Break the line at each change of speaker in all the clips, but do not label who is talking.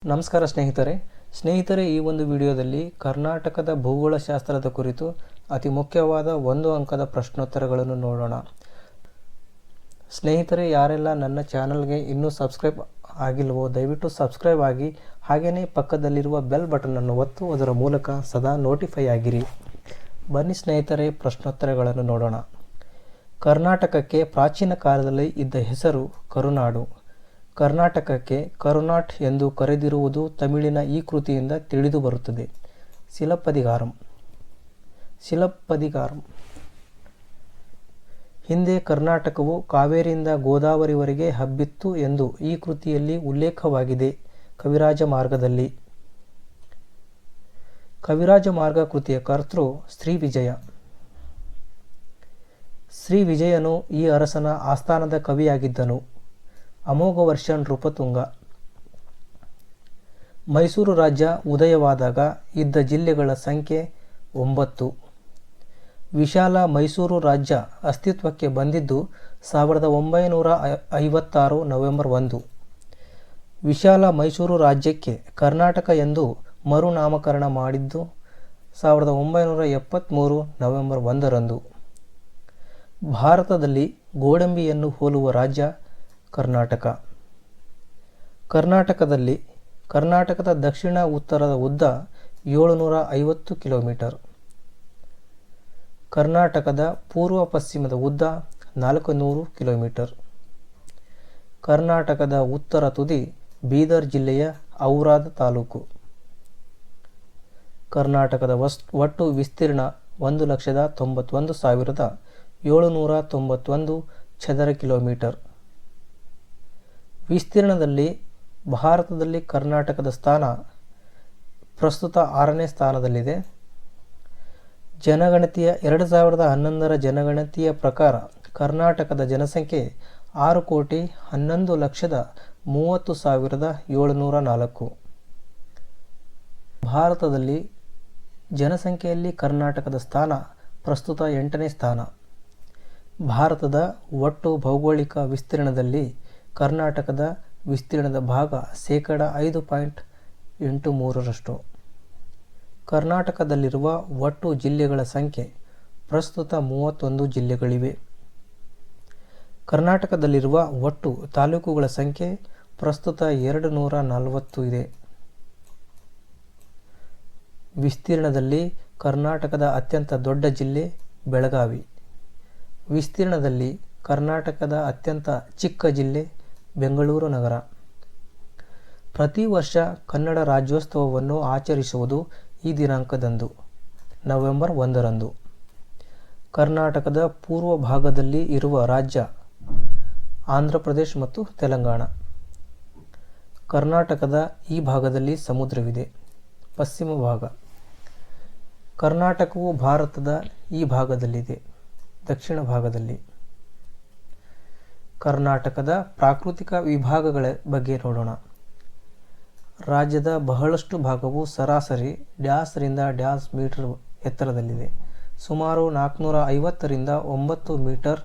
ನಮಸ್ಕಾರ ಸ್ನೇಹಿತರೆ ಈ ಒಂದು ವಿಡಿಯೋದಲ್ಲಿ ಕರ್ನಾಟಕದ ಭೂಗೋಳಶಾಸ್ತ್ರದ ಕುರಿತು ಅತಿ ಮುಖ್ಯವಾದ ಒಂದು ಅಂಕದ ಪ್ರಶ್ನೋತ್ತರಗಳನ್ನು ನೋಡೋಣ. ಸ್ನೇಹಿತರೆ, ಯಾರೆಲ್ಲ ನನ್ನ ಚಾನಲ್ಗೆ ಇನ್ನೂ ಸಬ್ಸ್ಕ್ರೈಬ್ ಆಗಿಲ್ವೋ ದಯವಿಟ್ಟು ಸಬ್ಸ್ಕ್ರೈಬ್ ಆಗಿ, ಹಾಗೆಯೇ ಪಕ್ಕದಲ್ಲಿರುವ ಬೆಲ್ ಬಟನನ್ನು ಒತ್ತು, ಅದರ ಮೂಲಕ ಸದಾ ನೋಟಿಫೈ ಆಗಿರಿ. ಬನ್ನಿ ಸ್ನೇಹಿತರೆ, ಪ್ರಶ್ನೋತ್ತರಗಳನ್ನು ನೋಡೋಣ. ಕರ್ನಾಟಕಕ್ಕೆ ಪ್ರಾಚೀನ ಕಾಲದಲ್ಲಿ ಇದ್ದ ಹೆಸರು ಕರುನಾಡು. ಕರ್ನಾಟಕಕ್ಕೆ ಕರುನಾಟ್ ಎಂದು ಕರೆದಿರುವುದು ತಮಿಳಿನ ಈ ಕೃತಿಯಿಂದ ತಿಳಿದು ಬರುತ್ತದೆ. ಶಿಲಪ್ಪದಿಗಾರಂ. ಹಿಂದೆ ಕರ್ನಾಟಕವು ಕಾವೇರಿಯಿಂದ ಗೋದಾವರಿವರೆಗೆ ಹಬ್ಬಿತ್ತು ಎಂದು ಈ ಕೃತಿಯಲ್ಲಿ ಉಲ್ಲೇಖವಾಗಿದೆ. ಕವಿರಾಜ ಮಾರ್ಗದಲ್ಲಿ. ಕವಿರಾಜ ಮಾರ್ಗ ಕೃತಿಯ ಕರ್ತೃ ಶ್ರೀವಿಜಯ. ಶ್ರೀವಿಜಯನು ಈ ಅರಸನ ಆಸ್ಥಾನದ ಕವಿಯಾಗಿದ್ದನು. ಅಮೋಘವರ್ಷ ನೃಪತುಂಗ. ಮೈಸೂರು ರಾಜ್ಯ ಉದಯವಾದಾಗ ಇದ್ದ ಜಿಲ್ಲೆಗಳ ಸಂಖ್ಯೆ 9. ವಿಶಾಲ ಮೈಸೂರು ರಾಜ್ಯ ಅಸ್ತಿತ್ವಕ್ಕೆ ಬಂದಿದ್ದು 1956 ನವೆಂಬರ್ 1. ವಿಶಾಲ ಮೈಸೂರು ರಾಜ್ಯಕ್ಕೆ ಕರ್ನಾಟಕ ಎಂದು ಮರುನಾಮಕರಣ ಮಾಡಿದ್ದು 1973 ನವೆಂಬರ್ 1ರಂದು. ಭಾರತದಲ್ಲಿ ಗೋಡಂಬಿಯನ್ನು ಹೋಲುವ ರಾಜ್ಯ ಕರ್ನಾಟಕ. ಕರ್ನಾಟಕದ ದಕ್ಷಿಣ ಉತ್ತರದ ಉದ್ದ 750 ಕಿಲೋಮೀಟರ್. ಕರ್ನಾಟಕದ ಪೂರ್ವ ಪಶ್ಚಿಮದ ಉದ್ದ 400 ಕಿಲೋಮೀಟರ್. ಕರ್ನಾಟಕದ ಉತ್ತರ ತುದಿ ಬೀದರ್ ಜಿಲ್ಲೆಯ ಔರಾದ ತಾಲೂಕು. ಕರ್ನಾಟಕದ ಒಟ್ಟು ವಿಸ್ತೀರ್ಣ 1,91,791 ಚದರ ಕಿಲೋಮೀಟರ್. ವಿಸ್ತೀರ್ಣದಲ್ಲಿ ಭಾರತದಲ್ಲಿ ಕರ್ನಾಟಕದ ಸ್ಥಾನ ಪ್ರಸ್ತುತ 6ನೇ ಸ್ಥಾನದಲ್ಲಿದೆ. ಜನಗಣತಿಯ 2011ರ ಜನಗಣತಿಯ ಪ್ರಕಾರ ಕರ್ನಾಟಕದ ಜನಸಂಖ್ಯೆ 6,11,30,704. ಭಾರತದಲ್ಲಿ ಜನಸಂಖ್ಯೆಯಲ್ಲಿ ಕರ್ನಾಟಕದ ಸ್ಥಾನ ಪ್ರಸ್ತುತ 8ನೇ ಸ್ಥಾನ. ಭಾರತದ ಒಟ್ಟು ಭೌಗೋಳಿಕ ವಿಸ್ತೀರ್ಣದಲ್ಲಿ ಕರ್ನಾಟಕದ ವಿಸ್ತೀರ್ಣದ ಭಾಗ 5.83%. ಕರ್ನಾಟಕದಲ್ಲಿರುವ ಒಟ್ಟು ಜಿಲ್ಲೆಗಳ ಸಂಖ್ಯೆ ಪ್ರಸ್ತುತ 31 ಜಿಲ್ಲೆಗಳಿವೆ. ಕರ್ನಾಟಕದಲ್ಲಿರುವ ಒಟ್ಟು ತಾಲೂಕುಗಳ ಸಂಖ್ಯೆ ಪ್ರಸ್ತುತ 240 ಇದೆ. ವಿಸ್ತೀರ್ಣದಲ್ಲಿ ಕರ್ನಾಟಕದ ಅತ್ಯಂತ ದೊಡ್ಡ ಜಿಲ್ಲೆ ಬೆಳಗಾವಿ. ವಿಸ್ತೀರ್ಣದಲ್ಲಿ ಕರ್ನಾಟಕದ ಅತ್ಯಂತ ಚಿಕ್ಕ ಜಿಲ್ಲೆ ಬೆಂಗಳೂರು ನಗರ. ಪ್ರತಿ ವರ್ಷ ಕನ್ನಡ ರಾಜ್ಯೋತ್ಸವವನ್ನು ಆಚರಿಸುವುದು ಈ ದಿನಾಂಕದಂದು, ನವೆಂಬರ್ 1ರಂದು. ಕರ್ನಾಟಕದ ಪೂರ್ವ ಭಾಗದಲ್ಲಿ ಇರುವ ರಾಜ್ಯ ಆಂಧ್ರಪ್ರದೇಶ ಮತ್ತು ತೆಲಂಗಾಣ. ಕರ್ನಾಟಕದ ಈ ಭಾಗದಲ್ಲಿ ಸಮುದ್ರವಿದೆ. ಪಶ್ಚಿಮ ಭಾಗ. ಕರ್ನಾಟಕವು ಭಾರತದ ಈ ಭಾಗದಲ್ಲಿದೆ, ದಕ್ಷಿಣ ಭಾಗದಲ್ಲಿ. ಕರ್ನಾಟಕದ ಪ್ರಾಕೃತಿಕ ವಿಭಾಗಗಳ ಬಗ್ಗೆ ನೋಡೋಣ. ರಾಜ್ಯದ ಬಹಳಷ್ಟು ಭಾಗವು ಸರಾಸರಿ ರಿಂದ ಮೀಟರ್ ಎತ್ತರದಲ್ಲಿದೆ. ಸುಮಾರು 450 ರಿಂದ 9 ಮೀಟರ್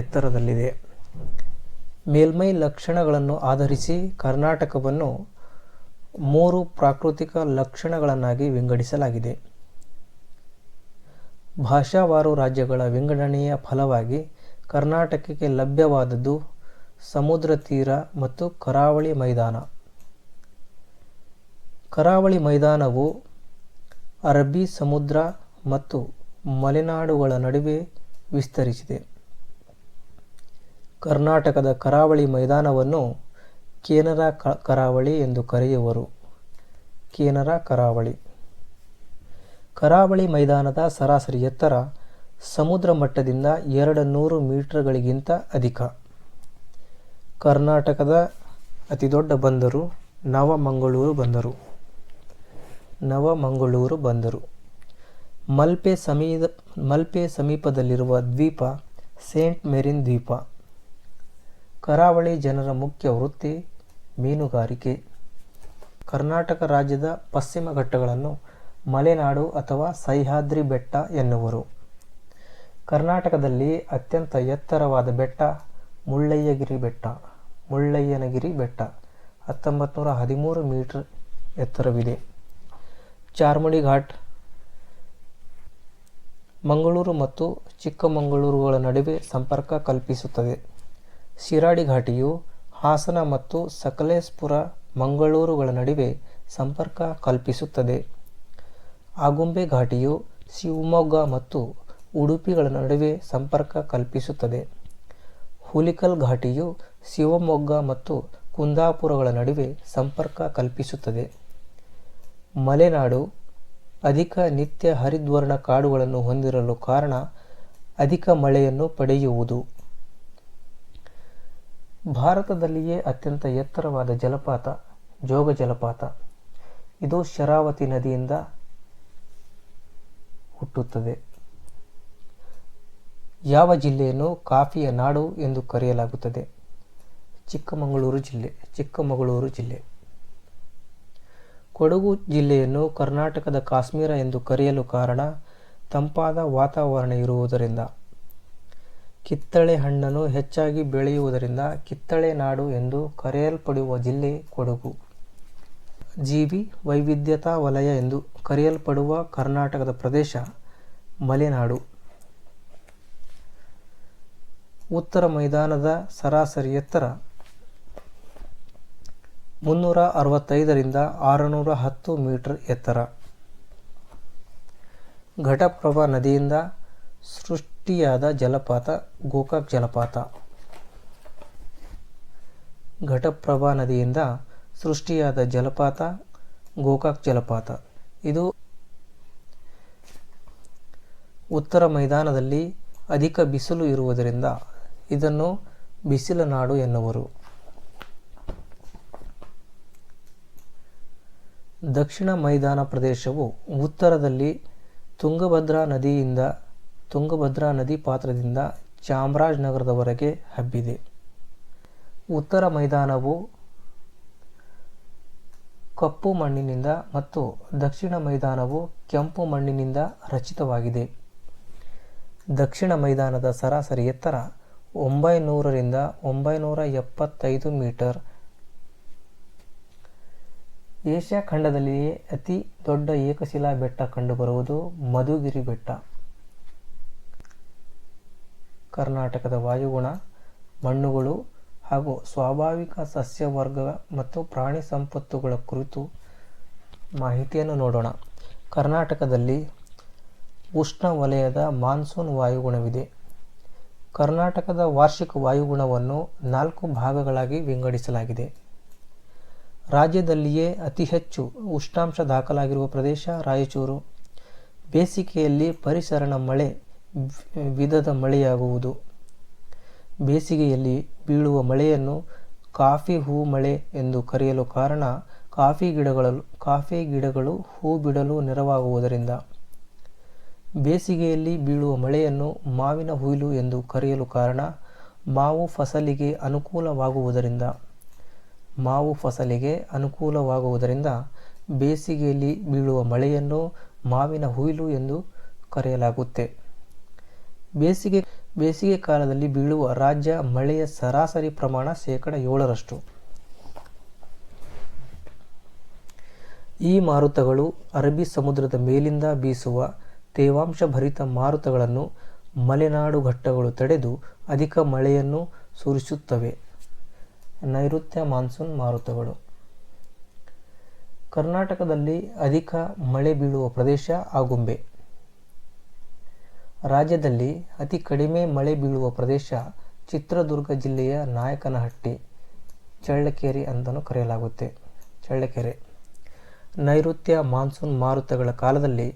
ಎತ್ತರದಲ್ಲಿದೆ. ಮೇಲ್ಮೈ ಲಕ್ಷಣಗಳನ್ನು ಆಧರಿಸಿ ಕರ್ನಾಟಕವನ್ನು 3 ಪ್ರಾಕೃತಿಕ ಲಕ್ಷಣಗಳನ್ನಾಗಿ ವಿಂಗಡಿಸಲಾಗಿದೆ. ಭಾಷಾವಾರು ರಾಜ್ಯಗಳ ವಿಂಗಡಣೆಯ ಫಲವಾಗಿ ಕರ್ನಾಟಕಕ್ಕೆ ಲಭ್ಯವಾದದ್ದು ಸಮುದ್ರ ತೀರ ಮತ್ತು ಕರಾವಳಿ ಮೈದಾನ. ಕರಾವಳಿ ಮೈದಾನವು ಅರಬ್ಬಿ ಸಮುದ್ರ ಮತ್ತು ಮಲೆನಾಡುಗಳ ನಡುವೆ ವಿಸ್ತರಿಸಿದೆ. ಕರ್ನಾಟಕದ ಕರಾವಳಿ ಮೈದಾನವನ್ನು ಕೇನರಾ ಕರಾವಳಿ ಎಂದು ಕರೆಯುವರು. ಕೇನರಾ ಕರಾವಳಿ. ಕರಾವಳಿ ಮೈದಾನದ ಸರಾಸರಿ ಎತ್ತರ ಸಮುದ್ರ ಮಟ್ಟದಿಂದ 200 ಮೀಟರ್ಗಳಿಗಿಂತ ಅಧಿಕ. ಕರ್ನಾಟಕದ ಅತಿದೊಡ್ಡ ಬಂದರು ನವಮಂಗಳೂರು ಬಂದರು. ಮಲ್ಪೆ ಸಮೀಪದಲ್ಲಿರುವ ದ್ವೀಪ ಸೇಂಟ್ ಮೇರಿನ್ ದ್ವೀಪ. ಕರಾವಳಿ ಜನರ ಮುಖ್ಯ ವೃತ್ತಿ ಮೀನುಗಾರಿಕೆ. ಕರ್ನಾಟಕ ರಾಜ್ಯದ ಪಶ್ಚಿಮ ಘಟ್ಟಗಳನ್ನು ಮಲೆನಾಡು ಅಥವಾ ಸಹ್ಯಾದ್ರಿ ಬೆಟ್ಟ ಎನ್ನುವರು. ಕರ್ನಾಟಕದಲ್ಲಿ ಅತ್ಯಂತ ಎತ್ತರವಾದ ಬೆಟ್ಟ ಮುಳ್ಳಯ್ಯನಗಿರಿ ಬೆಟ್ಟ 1913 ಮೀಟರ್ ಎತ್ತರವಿದೆ. ಚಾರ್ಮಡಿ ಘಾಟ್ ಮಂಗಳೂರು ಮತ್ತು ಚಿಕ್ಕಮಗಳೂರುಗಳ ನಡುವೆ ಸಂಪರ್ಕ ಕಲ್ಪಿಸುತ್ತದೆ. ಶಿರಾಡಿ ಘಾಟಿಯು ಹಾಸನ ಮತ್ತು ಸಕಲೇಶಪುರ ಮಂಗಳೂರುಗಳ ನಡುವೆ ಸಂಪರ್ಕ ಕಲ್ಪಿಸುತ್ತದೆ. ಆಗುಂಬೆ ಘಾಟಿಯು ಶಿವಮೊಗ್ಗ ಮತ್ತು ಉಡುಪಿಗಳ ನಡುವೆ ಸಂಪರ್ಕ ಕಲ್ಪಿಸುತ್ತದೆ. ಹುಲಿಕಲ್ ಘಾಟಿಯು ಶಿವಮೊಗ್ಗ ಮತ್ತು ಕುಂದಾಪುರಗಳ ನಡುವೆ ಸಂಪರ್ಕ ಕಲ್ಪಿಸುತ್ತದೆ. ಮಲೆನಾಡು ಅಧಿಕ ನಿತ್ಯ ಹರಿದ್ವರ್ಣ ಕಾಡುಗಳನ್ನು ಹೊಂದಿರಲು ಕಾರಣ ಅಧಿಕ ಮಳೆಯನ್ನು ಪಡೆಯುವುದು. ಭಾರತದಲ್ಲಿಯೇ ಅತ್ಯಂತ ಎತ್ತರವಾದ ಜಲಪಾತ ಜೋಗ ಜಲಪಾತ. ಇದು ಶರಾವತಿ ನದಿಯಿಂದ ಹುಟ್ಟುತ್ತದೆ. ಯಾವ ಜಿಲ್ಲೆಯನ್ನು ಕಾಫಿಯ ನಾಡು ಎಂದು ಕರೆಯಲಾಗುತ್ತದೆ? ಚಿಕ್ಕಮಗಳೂರು ಜಿಲ್ಲೆ. ಕೊಡಗು ಜಿಲ್ಲೆಯನ್ನು ಕರ್ನಾಟಕದ ಕಾಶ್ಮೀರ ಎಂದು ಕರೆಯಲು ಕಾರಣ ತಂಪಾದ ವಾತಾವರಣ ಇರುವುದರಿಂದ. ಕಿತ್ತಳೆ ಹಣ್ಣನ್ನು ಹೆಚ್ಚಾಗಿ ಬೆಳೆಯುವುದರಿಂದ ಕಿತ್ತಳೆ ನಾಡು ಎಂದು ಕರೆಯಲ್ಪಡುವ ಜಿಲ್ಲೆ ಕೊಡಗು. ಜೀವಿ ವೈವಿಧ್ಯತಾ ವಲಯ ಎಂದು ಕರೆಯಲ್ಪಡುವ ಕರ್ನಾಟಕದ ಪ್ರದೇಶ ಮಲೆನಾಡು. ಉತ್ತರ ಮೈದಾನದ ಸರಾಸರಿ ಎತ್ತರ 365ರಿಂದ 610 ಮೀಟರ್ ಎತ್ತರ. ಘಟಪ್ರಭಾ ನದಿಯಿಂದ ಸೃಷ್ಟಿಯಾದ ಜಲಪಾತ ಗೋಕಾಕ್ ಜಲಪಾತ. ಘಟಪ್ರಭಾ ನದಿಯಿಂದ ಸೃಷ್ಟಿಯಾದ ಜಲಪಾತ ಗೋಕಾಕ್ ಜಲಪಾತ. ಇದು ಉತ್ತರ ಮೈದಾನದಲ್ಲಿ ಅಧಿಕ ಬಿಸಿಲು ಇರುವುದರಿಂದ ಇದನ್ನು ಬಿಸಿಲ ನಾಡು ಎನ್ನುವರು. ದಕ್ಷಿಣ ಮೈದಾನ ಪ್ರದೇಶವು ಉತ್ತರದಲ್ಲಿ ತುಂಗಭದ್ರಾ ನದಿ ಪಾತ್ರದಿಂದ ಚಾಮರಾಜನಗರದವರೆಗೆ ಹಬ್ಬಿದೆ. ಉತ್ತರ ಮೈದಾನವು ಕಪ್ಪು ಮಣ್ಣಿನಿಂದ ಮತ್ತು ದಕ್ಷಿಣ ಮೈದಾನವು ಕೆಂಪು ಮಣ್ಣಿನಿಂದ ರಚಿತವಾಗಿದೆ. ದಕ್ಷಿಣ ಮೈದಾನದ ಸರಾಸರಿ ಎತ್ತರ 900ರಿಂದ 975 ಮೀಟರ್. ಏಷ್ಯಾ ಖಂಡದಲ್ಲಿಯೇ ಅತಿ ದೊಡ್ಡ ಏಕಶಿಲಾ ಬೆಟ್ಟ ಕಂಡುಬರುವುದು ಮಧುಗಿರಿ ಬೆಟ್ಟ. ಕರ್ನಾಟಕದ ವಾಯುಗುಣ, ಮಣ್ಣುಗಳು ಹಾಗೂ ಸ್ವಾಭಾವಿಕ ಸಸ್ಯವರ್ಗ ಮತ್ತು ಪ್ರಾಣಿ ಸಂಪತ್ತುಗಳ ಕುರಿತು ಮಾಹಿತಿಯನ್ನು ನೋಡೋಣ. ಕರ್ನಾಟಕದಲ್ಲಿ ಉಷ್ಣವಲಯದ ಮಾನ್ಸೂನ್ ವಾಯುಗುಣವಿದೆ. ಕರ್ನಾಟಕದ ವಾರ್ಷಿಕ ವಾಯುಗುಣವನ್ನು 4 ಭಾಗಗಳಾಗಿ ವಿಂಗಡಿಸಲಾಗಿದೆ. ರಾಜ್ಯದಲ್ಲಿಯೇ ಅತಿ ಹೆಚ್ಚು ಉಷ್ಣಾಂಶ ದಾಖಲಾಗಿರುವ ಪ್ರದೇಶ ರಾಯಚೂರು. ಬೇಸಿಗೆಯಲ್ಲಿ ಪರಿಸರಣ ಮಳೆ ವಿಧದ ಮಳೆಯಾಗುವುದು. ಬೇಸಿಗೆಯಲ್ಲಿ ಬೀಳುವ ಮಳೆಯನ್ನು ಕಾಫಿ ಹೂ ಮಳೆ ಎಂದು ಕರೆಯಲು ಕಾರಣ ಕಾಫಿ ಗಿಡಗಳು ಹೂ ಬಿಡಲು ನೆರವಾಗುವುದರಿಂದ. ಬೇಸಿಗೆಯಲ್ಲಿ ಬೀಳುವ ಮಳೆಯನ್ನು ಮಾವಿನ ಹುಯಿಲು ಎಂದು ಕರೆಯಲು ಕಾರಣ ಮಾವು ಫಸಲಿಗೆ ಅನುಕೂಲವಾಗುವುದರಿಂದ ಬೇಸಿಗೆಯಲ್ಲಿ ಬೀಳುವ ಮಳೆಯನ್ನು ಮಾವಿನ ಹುಯಿಲು ಎಂದು ಕರೆಯಲಾಗುತ್ತೆ. ಬೇಸಿಗೆ ಕಾಲದಲ್ಲಿ ಬೀಳುವ ರಾಜ್ಯ ಮಳೆಯ ಸರಾಸರಿ ಪ್ರಮಾಣ 7%. ಈ ಮಾರುತಗಳು ಅರಬ್ಬಿ ಸಮುದ್ರದ ಮೇಲಿಂದ ಬೀಸುವ ತೇವಾಂಶಭರಿತ ಮಾರುತಗಳನ್ನು ಮಲೆನಾಡು ಘಟ್ಟಗಳು ತಡೆದು ಅಧಿಕ ಮಳೆಯನ್ನು ಸುರಿಸುತ್ತವೆ. ನೈಋತ್ಯ ಮಾನ್ಸೂನ್ ಮಾರುತಗಳು. ಕರ್ನಾಟಕದಲ್ಲಿ ಅಧಿಕ ಮಳೆ ಬೀಳುವ ಪ್ರದೇಶ ಆಗುಂಬೆ. ರಾಜ್ಯದಲ್ಲಿ ಅತಿ ಕಡಿಮೆ ಮಳೆ ಬೀಳುವ ಪ್ರದೇಶ ಚಿತ್ರದುರ್ಗ ಜಿಲ್ಲೆಯ ನಾಯಕನಹಟ್ಟಿ, ಚಳ್ಳಕೆರೆ ಅಂತಲೂ ಕರೆಯಲಾಗುತ್ತೆ. ಚಳ್ಳಕೆರೆ. ನೈಋತ್ಯ ಮಾನ್ಸೂನ್ ಮಾರುತಗಳ ಕಾಲದಲ್ಲಿ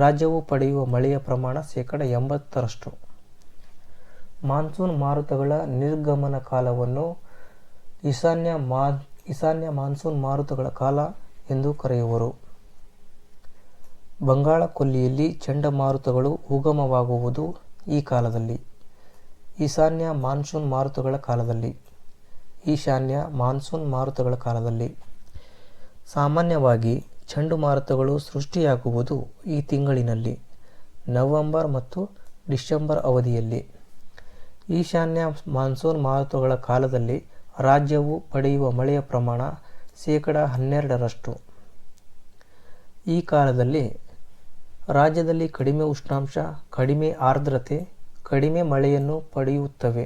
ರಾಜ್ಯವು ಪಡೆಯುವ ಮಳೆಯ ಪ್ರಮಾಣ 80%. ಮಾನ್ಸೂನ್ ಮಾರುತಗಳ ನಿರ್ಗಮನ ಕಾಲವನ್ನು ಈಶಾನ್ಯ ಮಾನ್ಸೂನ್ ಮಾರುತಗಳ ಕಾಲ ಎಂದು ಕರೆಯುವರು. ಬಂಗಾಳ ಕೊಲ್ಲಿಯಲ್ಲಿ ಚಂಡಮಾರುತಗಳು ಉಗಮವಾಗುವುದು ಈ ಕಾಲದಲ್ಲಿ. ಈಶಾನ್ಯ ಮಾನ್ಸೂನ್ ಮಾರುತಗಳ ಕಾಲದಲ್ಲಿ. ಸಾಮಾನ್ಯವಾಗಿ ಚಂಡಮಾರುತಗಳು ಸೃಷ್ಟಿಯಾಗುವುದು ಈ ತಿಂಗಳಿನಲ್ಲಿ ನವೆಂಬರ್ ಮತ್ತು ಡಿಸೆಂಬರ್ ಅವಧಿಯಲ್ಲಿ. ಈಶಾನ್ಯ ಮಾನ್ಸೂನ್ ಮಾರುತಗಳ ಕಾಲದಲ್ಲಿ ರಾಜ್ಯವು ಪಡೆಯುವ ಮಳೆಯ ಪ್ರಮಾಣ 12%. ಈ ಕಾಲದಲ್ಲಿ ರಾಜ್ಯದಲ್ಲಿ ಕಡಿಮೆ ಉಷ್ಣಾಂಶ, ಕಡಿಮೆ ಆರ್ದ್ರತೆ, ಕಡಿಮೆ ಮಳೆಯನ್ನು ಪಡೆಯುತ್ತವೆ.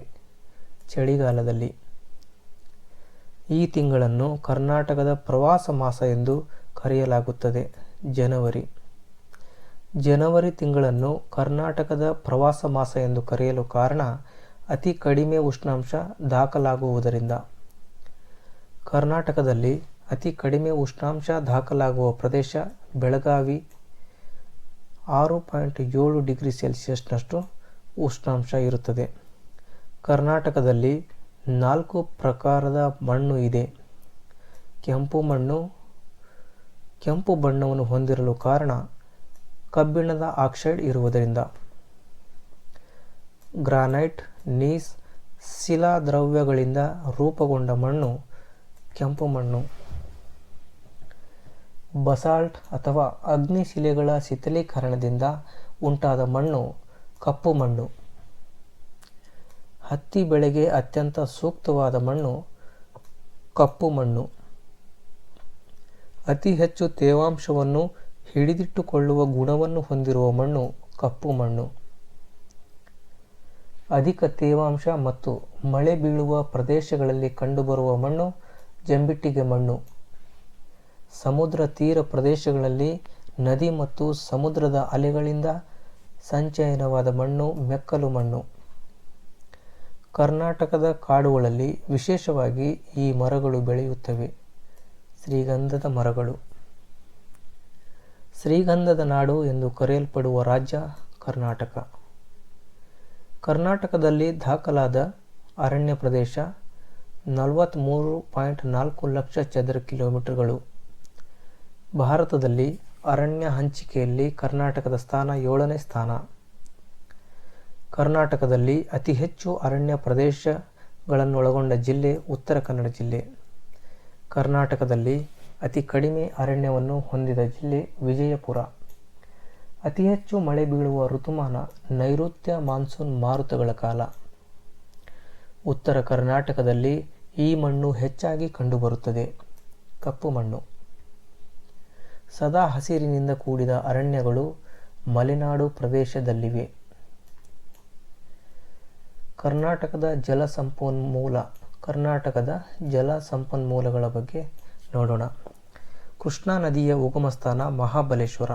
ಚಳಿಗಾಲದಲ್ಲಿ ಈ ತಿಂಗಳನ್ನು ಕರ್ನಾಟಕದ ಪ್ರವಾಸ ಮಾಸ ಎಂದು ಕರೆಯಲಾಗುತ್ತದೆ. ಜನವರಿ ತಿಂಗಳನ್ನು ಕರ್ನಾಟಕದ ಪ್ರವಾಸ ಮಾಸ ಎಂದು ಕರೆಯಲು ಕಾರಣ ಅತಿ ಕಡಿಮೆ ಉಷ್ಣಾಂಶ ದಾಖಲಾಗುವುದರಿಂದ. ಕರ್ನಾಟಕದಲ್ಲಿ ಅತಿ ಕಡಿಮೆ ಉಷ್ಣಾಂಶ ದಾಖಲಾಗುವ ಪ್ರದೇಶ ಬೆಳಗಾವಿ. 6.7 ಡಿಗ್ರಿ ಸೆಲ್ಸಿಯಸ್ನಷ್ಟು ಉಷ್ಣಾಂಶ ಇರುತ್ತದೆ. ಕರ್ನಾಟಕದಲ್ಲಿ 4 ಪ್ರಕಾರದ ಮಣ್ಣು ಇದೆ. ಕೆಂಪು ಮಣ್ಣು ಕೆಂಪು ಬಣ್ಣವನ್ನು ಹೊಂದಿರಲು ಕಾರಣ ಕಬ್ಬಿಣದ ಆಕ್ಸೈಡ್ ಇರುವುದರಿಂದ. ಗ್ರಾನೈಟ್, ನೀಸ್, ಶಿಲಾದ್ರವ್ಯಗಳಿಂದ ರೂಪುಗೊಂಡ ಮಣ್ಣು ಕೆಂಪು ಮಣ್ಣು. ಬಸಾಲ್ಟ್ ಅಥವಾ ಅಗ್ನಿಶಿಲೆಗಳ ಶಿಥಿಲೀಕರಣದಿಂದ ಉಂಟಾದ ಮಣ್ಣು ಕಪ್ಪು ಮಣ್ಣು. ಹತ್ತಿ ಬೆಳೆಗೆ ಅತ್ಯಂತ ಸೂಕ್ತವಾದ ಮಣ್ಣು ಕಪ್ಪು ಮಣ್ಣು. ಅತಿ ಹೆಚ್ಚು ತೇವಾಂಶವನ್ನು ಹಿಡಿದಿಟ್ಟುಕೊಳ್ಳುವ ಗುಣವನ್ನು ಹೊಂದಿರುವ ಮಣ್ಣು ಕಪ್ಪು ಮಣ್ಣು. ಅಧಿಕ ತೇವಾಂಶ ಮತ್ತು ಮಳೆ ಬೀಳುವ ಪ್ರದೇಶಗಳಲ್ಲಿ ಕಂಡುಬರುವ ಮಣ್ಣು ಜಂಬಿಟ್ಟಿಗೆ ಮಣ್ಣು. ಸಮುದ್ರ ತೀರ ಪ್ರದೇಶಗಳಲ್ಲಿ ನದಿ ಮತ್ತು ಸಮುದ್ರದ ಅಲೆಗಳಿಂದ ಸಂಚಯನವಾದ ಮಣ್ಣು ಮೆಕ್ಕಲು ಮಣ್ಣು. ಕರ್ನಾಟಕದ ಕಾಡುಗಳಲ್ಲಿ ವಿಶೇಷವಾಗಿ ಈ ಮರಗಳು ಬೆಳೆಯುತ್ತವೆ. ಶ್ರೀಗಂಧದ ಮರಗಳು. ಶ್ರೀಗಂಧದ ನಾಡು ಎಂದು ಕರೆಯಲ್ಪಡುವ ರಾಜ್ಯ ಕರ್ನಾಟಕ. ಕರ್ನಾಟಕದಲ್ಲಿ ದಾಖಲಾದ ಅರಣ್ಯ ಪ್ರದೇಶ 43.4 ಲಕ್ಷ ಚದರ ಕಿಲೋಮೀಟರ್ಗಳು. ಭಾರತದಲ್ಲಿ ಅರಣ್ಯ ಹಂಚಿಕೆಯಲ್ಲಿ ಕರ್ನಾಟಕದ ಸ್ಥಾನ 7ನೇ ಸ್ಥಾನ. ಕರ್ನಾಟಕದಲ್ಲಿ ಅತಿ ಹೆಚ್ಚು ಅರಣ್ಯ ಪ್ರದೇಶಗಳನ್ನೊಳಗೊಂಡ ಜಿಲ್ಲೆ ಉತ್ತರ ಕನ್ನಡ ಜಿಲ್ಲೆ. ಕರ್ನಾಟಕದಲ್ಲಿ ಅತಿ ಕಡಿಮೆ ಅರಣ್ಯವನ್ನು ಹೊಂದಿದ ಜಿಲ್ಲೆ ವಿಜಯಪುರ. ಅತಿ ಹೆಚ್ಚು ಮಳೆ ಬೀಳುವ ಋತುಮಾನ ನೈಋತ್ಯ ಮಾನ್ಸೂನ್ ಮಾರುತಗಳ ಕಾಲ. ಉತ್ತರ ಕರ್ನಾಟಕದಲ್ಲಿ ಈ ಮಣ್ಣು ಹೆಚ್ಚಾಗಿ ಕಂಡುಬರುತ್ತದೆ. ಕಪ್ಪು ಮಣ್ಣು. ಸದಾ ಹಸಿರಿನಿಂದ ಕೂಡಿದ ಅರಣ್ಯಗಳು ಮಲೆನಾಡು ಪ್ರದೇಶದಲ್ಲಿವೆ. ಕರ್ನಾಟಕದ ಜಲ ಸಂಪನ್ಮೂಲಗಳ ಬಗ್ಗೆ ನೋಡೋಣ. ಕೃಷ್ಣಾ ನದಿಯ ಉಗಮ ಸ್ಥಾನ ಮಹಾಬಲೇಶ್ವರ.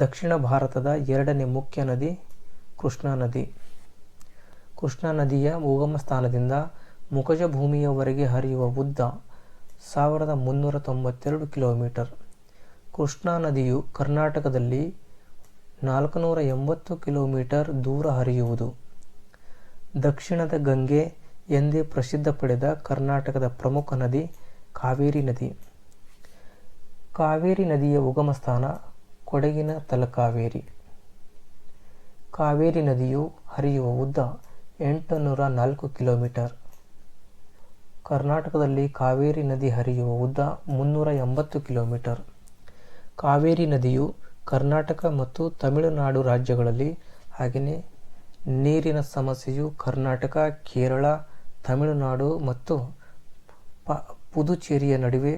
ದಕ್ಷಿಣ ಭಾರತದ 2ನೇ ಮುಖ್ಯ ನದಿ ಕೃಷ್ಣಾ ನದಿ. ಕೃಷ್ಣಾ ನದಿಯ ಉಗಮ ಸ್ಥಾನದಿಂದ ಮುಖಜ ಭೂಮಿಯವರೆಗೆ ಹರಿಯುವ ಉದ್ದ 1392 ಕಿಲೋಮೀಟರ್. ಕೃಷ್ಣಾ ನದಿಯು ಕರ್ನಾಟಕದಲ್ಲಿ 480 ಕಿಲೋಮೀಟರ್ ದೂರ ಹರಿಯುವುದು. ದಕ್ಷಿಣದ ಗಂಗೆ ಎಂದೇ ಪ್ರಸಿದ್ಧ ಪಡೆದ ಕರ್ನಾಟಕದ ಪ್ರಮುಖ ನದಿ ಕಾವೇರಿ ನದಿ. ಕಾವೇರಿ ನದಿಯ ಉಗಮ ಸ್ಥಾನ ಕೊಡಗಿನ ತಲಕಾವೇರಿ. ಕಾವೇರಿ ನದಿಯು ಹರಿಯುವ ಉದ್ದ 804 ಕಿಲೋಮೀಟರ್. ಕರ್ನಾಟಕದಲ್ಲಿ ಕಾವೇರಿ ನದಿ ಹರಿಯುವ ಉದ್ದ 380 ಕಿಲೋಮೀಟರ್. ಕಾವೇರಿ ನದಿಯು ಕರ್ನಾಟಕ ಮತ್ತು ತಮಿಳುನಾಡು ರಾಜ್ಯಗಳಲ್ಲಿ, ಹಾಗೆಯೇ ನೀರಿನ ಸಮಸ್ಯೆಯು ಕರ್ನಾಟಕ, ಕೇರಳ, ತಮಿಳುನಾಡು ಮತ್ತು ಪುದುಚೇರಿಯ ನಡುವೆ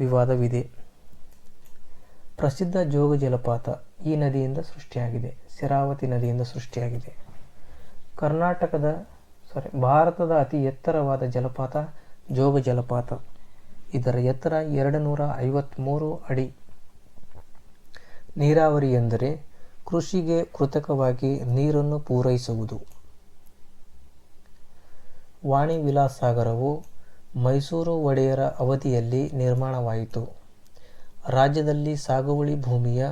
ವಿವಾದವಿದೆ. ಪ್ರಸಿದ್ಧ ಜೋಗ ಜಲಪಾತ ಈ ನದಿಯಿಂದ ಸೃಷ್ಟಿಯಾಗಿದೆ. ಶರಾವತಿ ನದಿಯಿಂದ ಸೃಷ್ಟಿಯಾಗಿದೆ. ಭಾರತದ ಅತಿ ಎತ್ತರವಾದ ಜಲಪಾತ ಜೋಗ ಜಲಪಾತ. ಇದರ ಎತ್ತರ 253 ಅಡಿ. ನೀರಾವರಿ ಎಂದರೆ ಕೃಷಿಗೆ ಕೃತಕವಾಗಿ ನೀರನ್ನು ಪೂರೈಸುವುದು. ವಾಣಿ ವಿಲಾಸ ಸಾಗರವು ಮೈಸೂರು ಒಡೆಯರ ಅವಧಿಯಲ್ಲಿ ನಿರ್ಮಾಣವಾಯಿತು. ರಾಜ್ಯದಲ್ಲಿ ಸಾಗುವಳಿ ಭೂಮಿಯ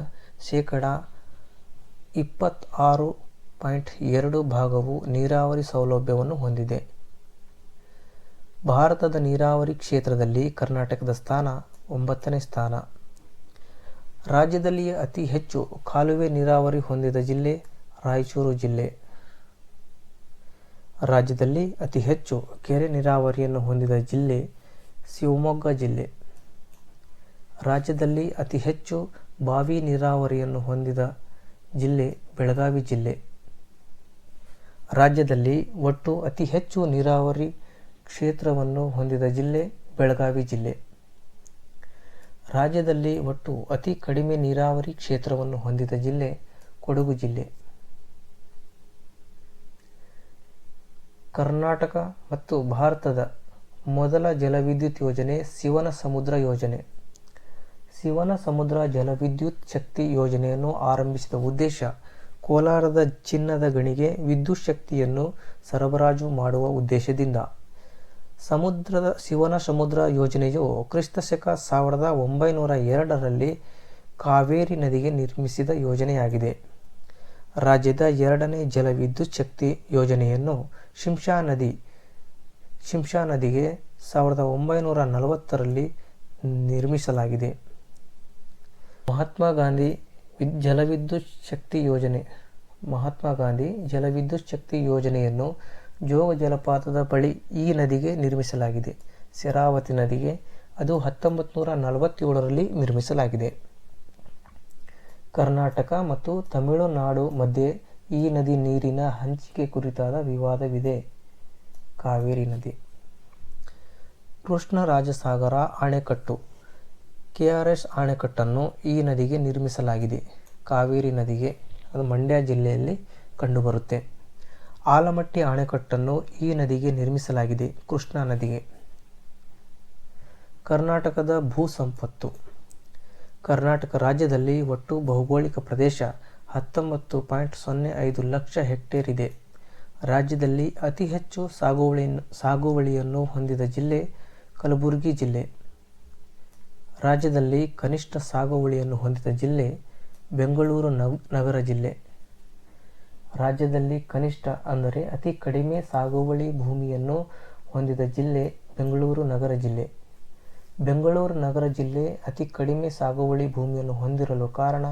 ಶೇಕಡಾ 26.2 ಭಾಗವು ನೀರಾವರಿ ಸೌಲಭ್ಯವನ್ನು ಹೊಂದಿದೆ. ಭಾರತದ ನೀರಾವರಿ ಕ್ಷೇತ್ರದಲ್ಲಿ ಕರ್ನಾಟಕದ ಸ್ಥಾನ 9ನೇ ಸ್ಥಾನ. ರಾಜ್ಯದಲ್ಲಿಯೇ ಅತಿ ಹೆಚ್ಚು ಕಾಲುವೆ ನೀರಾವರಿ ಹೊಂದಿದ ಜಿಲ್ಲೆ ರಾಯಚೂರು ಜಿಲ್ಲೆ. ರಾಜ್ಯದಲ್ಲಿ ಅತಿ ಹೆಚ್ಚು ಕೆರೆ ನೀರಾವರಿಯನ್ನು ಹೊಂದಿದ ಜಿಲ್ಲೆ ಶಿವಮೊಗ್ಗ ಜಿಲ್ಲೆ. ರಾಜ್ಯದಲ್ಲಿ ಅತಿ ಹೆಚ್ಚು ಬಾವಿ ನೀರಾವರಿಯನ್ನು ಹೊಂದಿದ ಜಿಲ್ಲೆ ಬೆಳಗಾವಿ ಜಿಲ್ಲೆ. ರಾಜ್ಯದಲ್ಲಿ ಒಟ್ಟು ಅತಿ ಹೆಚ್ಚು ನೀರಾವರಿ ಕ್ಷೇತ್ರವನ್ನು ಹೊಂದಿದ ಜಿಲ್ಲೆ ಬೆಳಗಾವಿ ಜಿಲ್ಲೆ. ರಾಜ್ಯದಲ್ಲಿ ಒಟ್ಟು ಅತಿ ಕಡಿಮೆ ನೀರಾವರಿ ಕ್ಷೇತ್ರವನ್ನು ಹೊಂದಿದ ಜಿಲ್ಲೆ ಕೊಡಗು ಜಿಲ್ಲೆ. ಕರ್ನಾಟಕ ಮತ್ತು ಭಾರತದ ಮೊದಲ ಜಲವಿದ್ಯುತ್ ಯೋಜನೆ ಶಿವನಸಮುದ್ರ ಯೋಜನೆ. ಶಿವನಸಮುದ್ರ ಜಲವಿದ್ಯುತ್ ಶಕ್ತಿ ಯೋಜನೆಯನ್ನು ಆರಂಭಿಸಿದ ಉದ್ದೇಶ ಕೋಲಾರದ ಚಿನ್ನದ ಗಣಿಗೆ ವಿದ್ಯುತ್ ಶಕ್ತಿಯನ್ನು ಸರಬರಾಜು ಮಾಡುವ ಉದ್ದೇಶದಿಂದ. ಶಿವನಸಮುದ್ರ ಯೋಜನೆಯು ಕ್ರಿಸ್ತಶಕ 1902ರಲ್ಲಿ ಕಾವೇರಿ ನದಿಗೆ ನಿರ್ಮಿಸಿದ ಯೋಜನೆಯಾಗಿದೆ. ರಾಜ್ಯದ ಎರಡನೇ ಜಲವಿದ್ಯುತ್ ಶಕ್ತಿ ಯೋಜನೆಯನ್ನು ಶಿಂಷಾ ನದಿಗೆ 1940ರಲ್ಲಿ ನಿರ್ಮಿಸಲಾಗಿದೆ. ಮಹಾತ್ಮ ಗಾಂಧಿ ಜಲವಿದ್ಯುತ್ ಶಕ್ತಿ ಯೋಜನೆ. ಮಹಾತ್ಮ ಗಾಂಧಿ ಜಲವಿದ್ಯುತ್ ಶಕ್ತಿ ಯೋಜನೆಯನ್ನು ಜೋಗ ಜಲಪಾತದ ಬಳಿ ಈ ನದಿಗೆ ನಿರ್ಮಿಸಲಾಗಿದೆ. ಶರಾವತಿ ನದಿಗೆ ಅದು 1947ರಲ್ಲಿ ನಿರ್ಮಿಸಲಾಗಿದೆ. ಕರ್ನಾಟಕ ಮತ್ತು ತಮಿಳುನಾಡು ಮಧ್ಯೆ ಈ ನದಿ ನೀರಿನ ಹಂಚಿಕೆ ಕುರಿತಾದ ವಿವಾದವಿದೆ. ಕಾವೇರಿ ನದಿ. ಕೃಷ್ಣರಾಜಸಾಗರ ಅಣೆಕಟ್ಟು. KRS ಅಣೆಕಟ್ಟನ್ನು ಈ ನದಿಗೆ ನಿರ್ಮಿಸಲಾಗಿದೆ. ಕಾವೇರಿ ನದಿಗೆ ಅದು ಮಂಡ್ಯ ಜಿಲ್ಲೆಯಲ್ಲಿ ಕಂಡುಬರುತ್ತೆ. ಆಲಮಟ್ಟಿ ಅಣೆಕಟ್ಟನ್ನು ಈ ನದಿಗೆ ನಿರ್ಮಿಸಲಾಗಿದೆ. ಕೃಷ್ಣಾ ನದಿಗೆ. ಕರ್ನಾಟಕದ ಭೂ ಸಂಪತ್ತು. ಕರ್ನಾಟಕ ರಾಜ್ಯದಲ್ಲಿ ಒಟ್ಟು ಭೌಗೋಳಿಕ ಪ್ರದೇಶ 19.05 ಲಕ್ಷ ಹೆಕ್ಟೇರ್ ಇದೆ. ರಾಜ್ಯದಲ್ಲಿ ಅತಿ ಹೆಚ್ಚು ಸಾಗುವಳಿಯನ್ನು ಹೊಂದಿದ ಜಿಲ್ಲೆ ಕಲಬುರಗಿ ಜಿಲ್ಲೆ. ರಾಜ್ಯದಲ್ಲಿ ಕನಿಷ್ಠ ಸಾಗುವಳಿಯನ್ನು ಹೊಂದಿದ ಜಿಲ್ಲೆ ಬೆಂಗಳೂರು ನಗರ ಜಿಲ್ಲೆ. ರಾಜ್ಯದಲ್ಲಿ ಕನಿಷ್ಠ ಅಂದರೆ ಅತಿ ಕಡಿಮೆ ಸಾಗುವಳಿ ಭೂಮಿಯನ್ನು ಹೊಂದಿದ ಜಿಲ್ಲೆ ಬೆಂಗಳೂರು ನಗರ ಜಿಲ್ಲೆ. ಬೆಂಗಳೂರು ನಗರ ಜಿಲ್ಲೆ ಅತಿ ಕಡಿಮೆ ಸಾಗುವಳಿ ಭೂಮಿಯನ್ನು ಹೊಂದಿರಲು ಕಾರಣ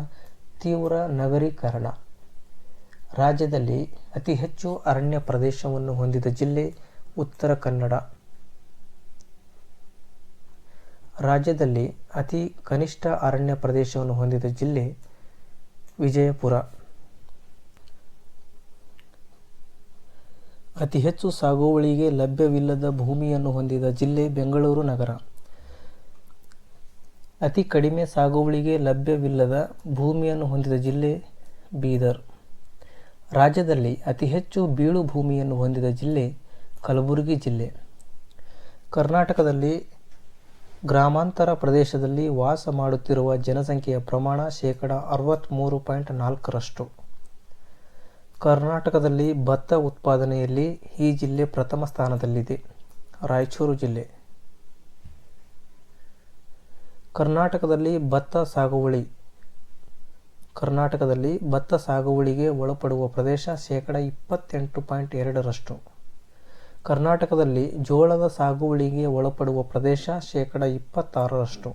ತೀವ್ರ ನಗರೀಕರಣ. ರಾಜ್ಯದಲ್ಲಿ ಅತಿ ಹೆಚ್ಚು ಅರಣ್ಯ ಪ್ರದೇಶವನ್ನು ಹೊಂದಿದ ಜಿಲ್ಲೆ ಉತ್ತರ ಕನ್ನಡ. ರಾಜ್ಯದಲ್ಲಿ ಅತಿ ಕನಿಷ್ಠ ಅರಣ್ಯ ಪ್ರದೇಶವನ್ನು ಹೊಂದಿದ ಜಿಲ್ಲೆ ವಿಜಯಪುರ. ಅತಿ ಹೆಚ್ಚು ಸಾಗುವಳಿಗೆ ಲಭ್ಯವಿಲ್ಲದ ಭೂಮಿಯನ್ನು ಹೊಂದಿದ ಜಿಲ್ಲೆ ಬೆಂಗಳೂರು ನಗರ. ಅತಿ ಕಡಿಮೆ ಸಾಗುವಳಿಗೆ ಲಭ್ಯವಿಲ್ಲದ ಭೂಮಿಯನ್ನು ಹೊಂದಿದ ಜಿಲ್ಲೆ ಬೀದರ್. ರಾಜ್ಯದಲ್ಲಿ ಅತಿ ಹೆಚ್ಚು ಬೀಳು ಭೂಮಿಯನ್ನು ಹೊಂದಿದ ಜಿಲ್ಲೆ ಕಲಬುರಗಿ ಜಿಲ್ಲೆ. ಕರ್ನಾಟಕದಲ್ಲಿ ಗ್ರಾಮಾಂತರ ಪ್ರದೇಶದಲ್ಲಿ ವಾಸ ಮಾಡುತ್ತಿರುವ ಜನಸಂಖ್ಯೆಯ ಪ್ರಮಾಣ 63.4%. ಕರ್ನಾಟಕದಲ್ಲಿ ಭತ್ತ ಉತ್ಪಾದನೆಯಲ್ಲಿ ಈ ಜಿಲ್ಲೆ ಪ್ರಥಮ ಸ್ಥಾನದಲ್ಲಿದೆ. ರಾಯಚೂರು ಜಿಲ್ಲೆ. ಕರ್ನಾಟಕದಲ್ಲಿ ಭತ್ತ ಸಾಗುವಳಿಗೆ ಒಳಪಡುವ ಪ್ರದೇಶ 28.2%. ಕರ್ನಾಟಕದಲ್ಲಿ ಜೋಳದ ಸಾಗುವಳಿಗೆ ಒಳಪಡುವ ಪ್ರದೇಶ 26%.